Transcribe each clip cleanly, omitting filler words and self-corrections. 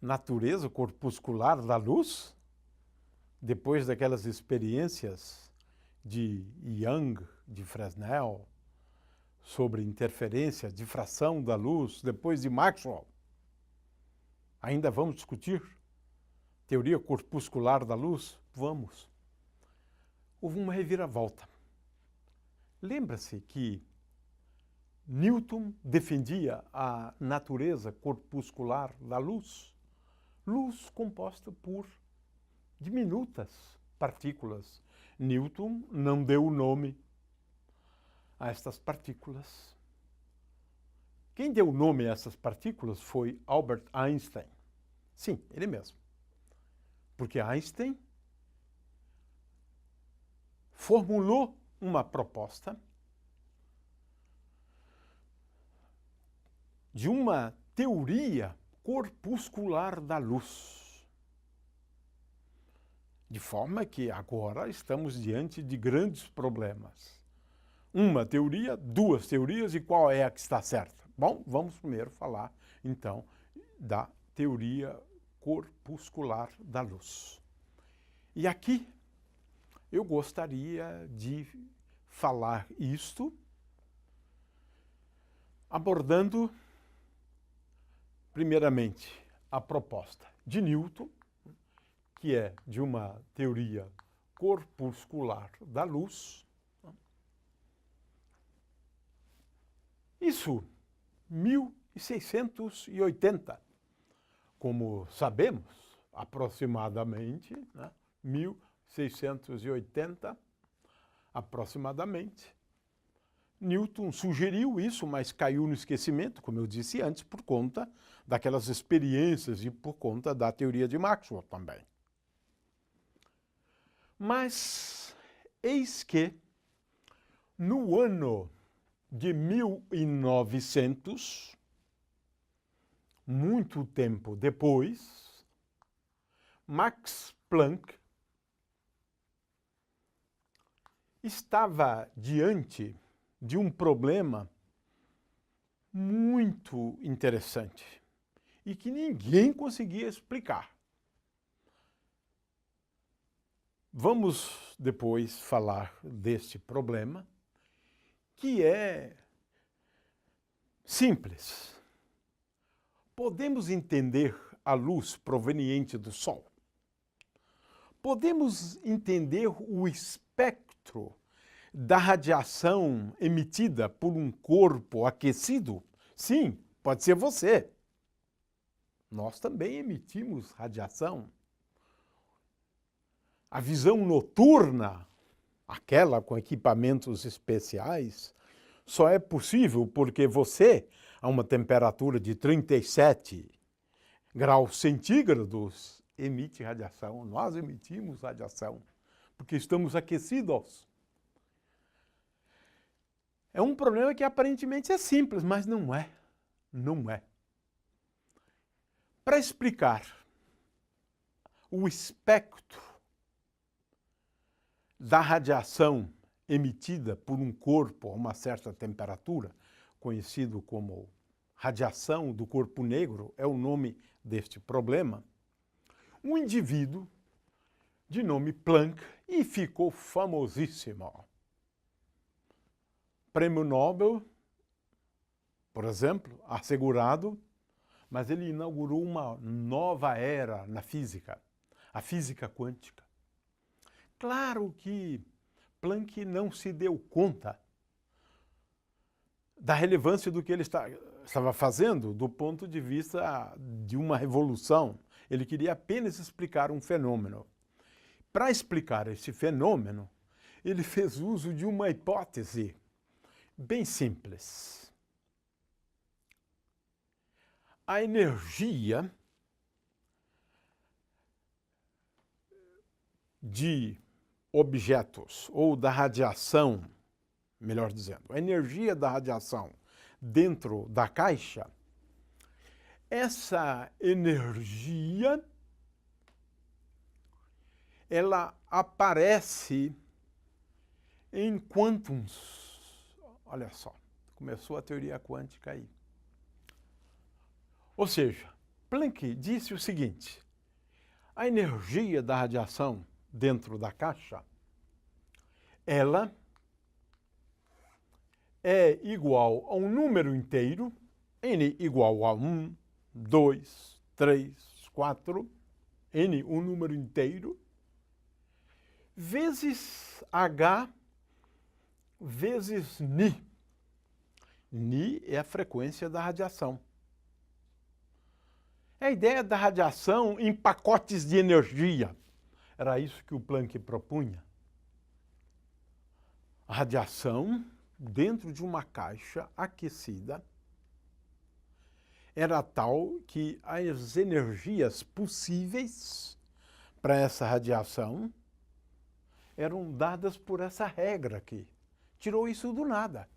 natureza corpuscular da luz, depois daquelas experiências de Young, de Fresnel, sobre interferência, difração da luz, depois de Maxwell. Ainda vamos discutir teoria corpuscular da luz? Vamos. Houve uma reviravolta. Lembra-se que Newton defendia a natureza corpuscular da luz? Luz composta por diminutas partículas. Newton não deu o nome a estas partículas. Quem deu o nome a essas partículas foi Albert Einstein. Sim, ele mesmo. Porque Einstein formulou uma proposta de uma teoria corpuscular da luz. De forma que agora estamos diante de grandes problemas. Uma teoria, duas teorias, e qual é a que está certa? Bom, vamos primeiro falar, então, da teoria corpuscular da luz. E aqui eu gostaria de falar isto abordando, primeiramente, a proposta de Newton, que é de uma teoria corpuscular da luz. Isso, 1680, como sabemos, aproximadamente, 1680, aproximadamente. Newton sugeriu isso, mas caiu no esquecimento, como eu disse antes, por conta daquelas experiências e por conta da teoria de Maxwell também. Mas eis que, no ano de 1900, muito tempo depois, Max Planck estava diante de um problema muito interessante e que ninguém conseguia explicar. Vamos depois falar deste problema, que é simples. Podemos entender a luz proveniente do Sol? Podemos entender o espectro da radiação emitida por um corpo aquecido? Sim, pode ser você. Nós também emitimos radiação. A visão noturna, aquela com equipamentos especiais, só é possível porque você, a uma temperatura de 37 graus centígrados, emite radiação. Nós emitimos radiação, porque estamos aquecidos. É um problema que aparentemente é simples, mas não é. Não é. Para explicar o espectro da radiação emitida por um corpo a uma certa temperatura, conhecido como radiação do corpo negro, é o nome deste problema, um indivíduo de nome Planck, e ficou famosíssimo. Prêmio Nobel, por exemplo, assegurado, mas ele inaugurou uma nova era na física, a física quântica. Claro que Planck não se deu conta da relevância do que ele estava fazendo do ponto de vista de uma revolução. Ele queria apenas explicar um fenômeno. Para explicar esse fenômeno, ele fez uso de uma hipótese bem simples. A energia de objetos, ou da radiação, melhor dizendo, a energia da radiação dentro da caixa, essa energia, ela aparece em quântons. Olha só, começou a teoria quântica aí. Ou seja, Planck disse o seguinte: a energia da radiação dentro da caixa, ela é igual a um número inteiro, n igual a 1, 2, 3, 4, n um número inteiro, vezes h vezes ni. Ni é a frequência da radiação. É a ideia da radiação em pacotes de energia. Era isso que o Planck propunha. A radiação dentro de uma caixa aquecida era tal que as energias possíveis para essa radiação eram dadas por essa regra aqui. Tirou isso do nada.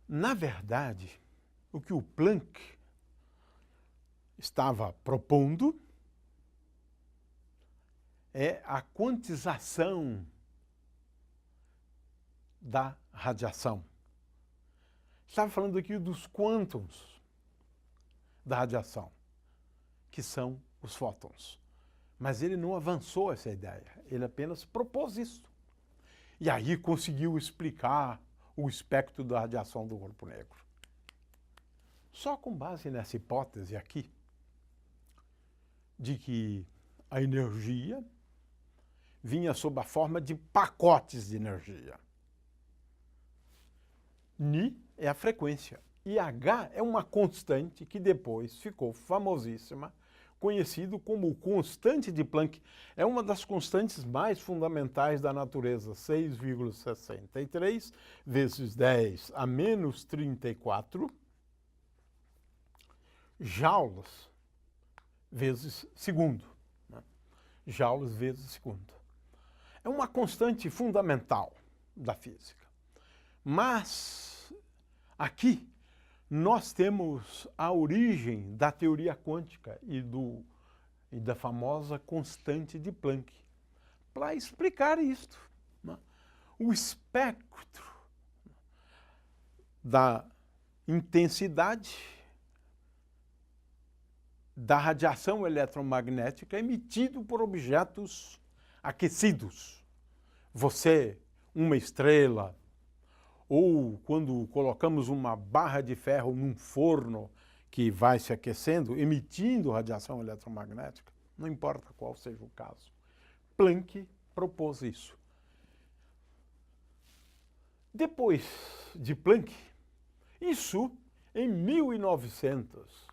Na verdade, o que o Planck estava propondo é a quantização da radiação. Estava falando aqui dos quântons da radiação, que são os fótons. Mas ele não avançou essa ideia, ele apenas propôs isso. E aí conseguiu explicar o espectro da radiação do corpo negro. Só com base nessa hipótese aqui, de que a energia vinha sob a forma de pacotes de energia. Ni é a frequência e H é uma constante que depois ficou famosíssima, conhecido como constante de Planck. É uma das constantes mais fundamentais da natureza, 6,63 vezes 10 a menos 34 joules vezes segundo. Né? Joules vezes segundo. É uma constante fundamental da física. Mas aqui nós temos a origem da teoria quântica e da famosa constante de Planck para explicar isto. Né? O espectro da intensidade da radiação eletromagnética emitido por objetos aquecidos. Você, uma estrela, ou quando colocamos uma barra de ferro num forno que vai se aquecendo, emitindo radiação eletromagnética, não importa qual seja o caso. Planck propôs isso. Depois de Planck, isso em 1900,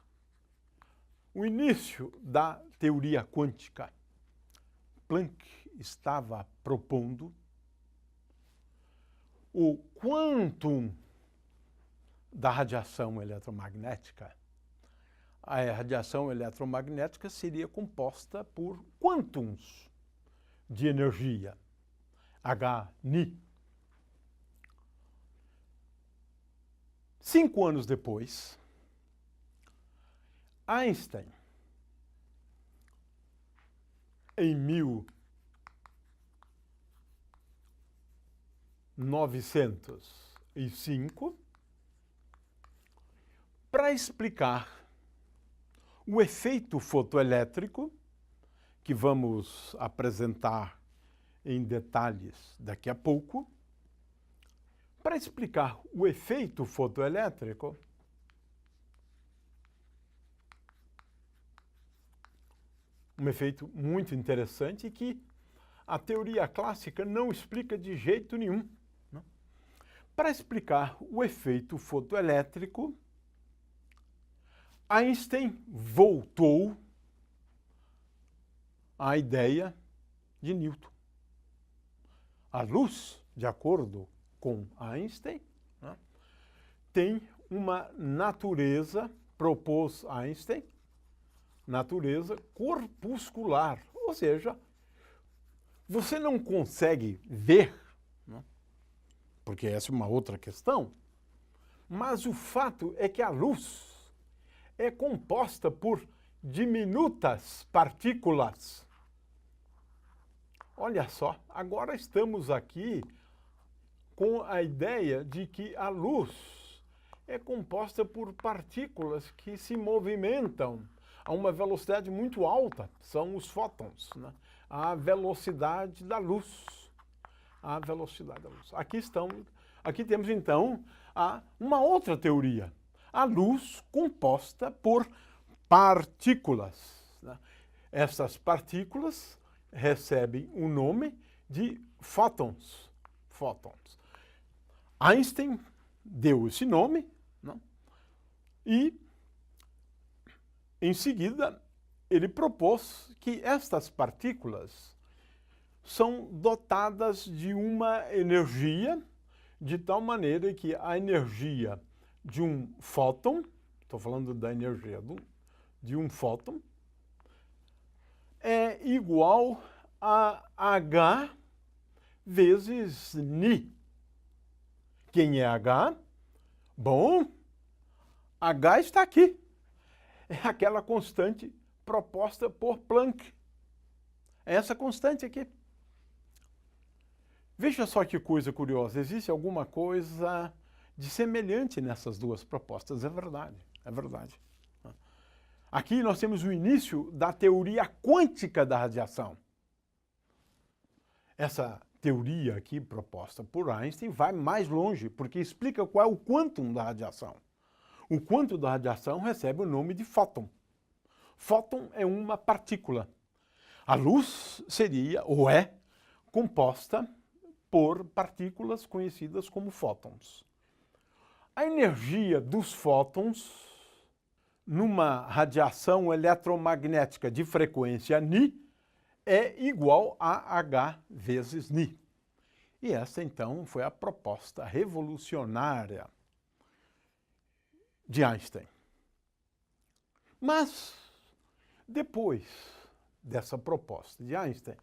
o início da teoria quântica, Planck estava propondo o quantum da radiação eletromagnética. A radiação eletromagnética seria composta por quântons de energia, H-ni. 5 anos depois, Einstein, em 1905, para explicar o efeito fotoelétrico, que vamos apresentar em detalhes daqui a pouco. Para explicar o efeito fotoelétrico, um efeito muito interessante que a teoria clássica não explica de jeito nenhum. Né? Para explicar o efeito fotoelétrico, Einstein voltou à ideia de Newton. A luz, de acordo com Einstein, né, tem uma natureza, propôs Einstein, natureza corpuscular, ou seja, você não consegue ver, né, porque essa é uma outra questão, mas o fato é que a luz é composta por diminutas partículas. Olha só, agora estamos aqui com a ideia de que a luz é composta por partículas que se movimentam a uma velocidade muito alta, são os fótons, né? A velocidade da luz. A velocidade da luz. Aqui temos então uma outra teoria. A luz composta por partículas, né? Essas partículas recebem o nome de fótons. Fótons. Einstein deu esse nome, né? E, em seguida, ele propôs que estas partículas são dotadas de uma energia, de tal maneira que a energia de um fóton, estou falando da energia de um fóton, é igual a H vezes Ni. Quem é H? Bom, H está aqui. É aquela constante proposta por Planck. É essa constante aqui. Veja só que coisa curiosa. Existe alguma coisa de semelhante nessas duas propostas. É verdade, é verdade. Aqui nós temos o início da teoria quântica da radiação. Essa teoria aqui proposta por Einstein vai mais longe, porque explica qual é o quantum da radiação. O quantum da radiação recebe o nome de fóton. Fóton é uma partícula. A luz seria, ou é, composta por partículas conhecidas como fótons. A energia dos fótons, numa radiação eletromagnética de frequência Ni, é igual a H vezes Ni. E essa, então, foi a proposta revolucionária de Einstein. Mas, depois dessa proposta de Einstein,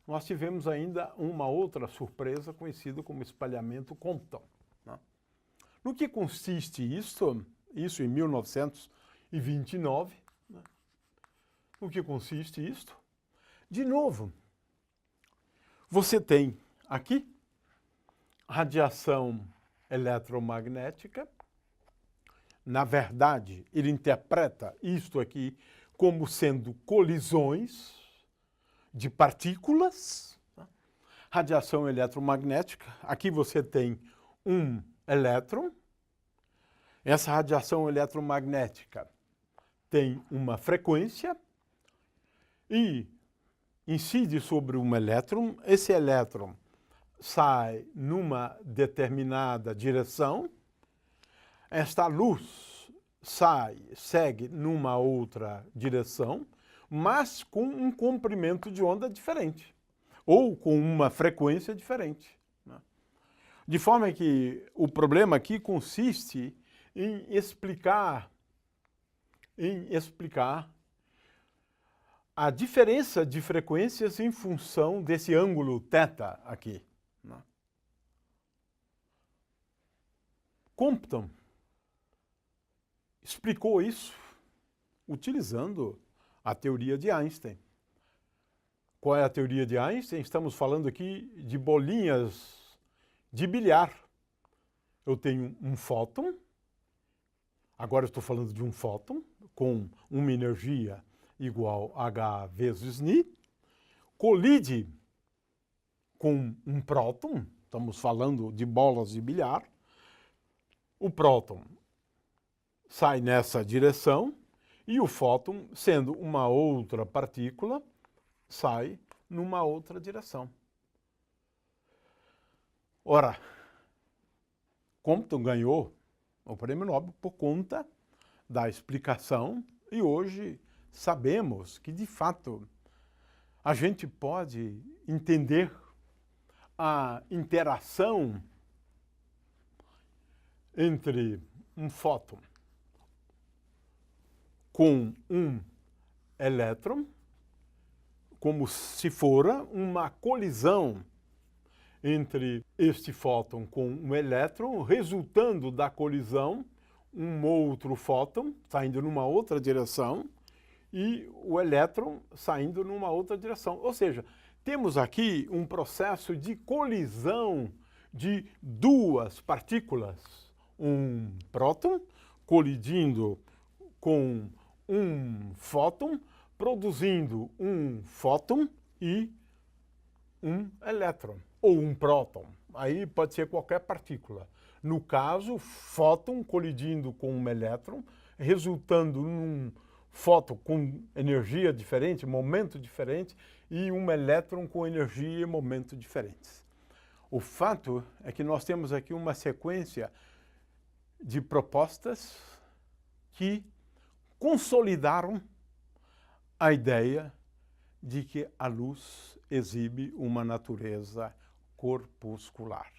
nós tivemos ainda uma outra surpresa conhecida como espalhamento Compton, né? No que consiste isso? Isso em 1929. Né? No que consiste isto? De novo, você tem aqui radiação eletromagnética. Na verdade, ele interpreta isto aqui como sendo colisões de partículas. Radiação eletromagnética. Aqui você tem um elétron. Essa radiação eletromagnética tem uma frequência e incide sobre um elétron. Esse elétron sai numa determinada direção. Esta luz segue numa outra direção, mas com um comprimento de onda diferente, ou com uma frequência diferente. Né? De forma que o problema aqui consiste em explicar a diferença de frequências em função desse ângulo θ aqui. Né? Compton explicou isso utilizando a teoria de Einstein. Qual é a teoria de Einstein? Estamos falando aqui de bolinhas de bilhar. Eu tenho um fóton, agora estou falando de um fóton com uma energia igual a H vezes Ni, colide com um próton, estamos falando de bolas de bilhar, o próton sai nessa direção e o fóton, sendo uma outra partícula, sai numa outra direção. Ora, Compton ganhou o prêmio Nobel por conta da explicação e hoje sabemos que, de fato, a gente pode entender a interação entre um fóton com um elétron, como se fora uma colisão entre este fóton com um elétron, resultando da colisão um outro fóton saindo numa outra direção e o elétron saindo numa outra direção. Ou seja, temos aqui um processo de colisão de duas partículas, um próton colidindo com um fóton, produzindo um fóton e um elétron, ou um próton. Aí pode ser qualquer partícula. No caso, fóton colidindo com um elétron, resultando num fóton com energia diferente, momento diferente, e um elétron com energia e momento diferentes. O fato é que nós temos aqui uma sequência de propostas que consolidaram a ideia de que a luz exibe uma natureza corpuscular.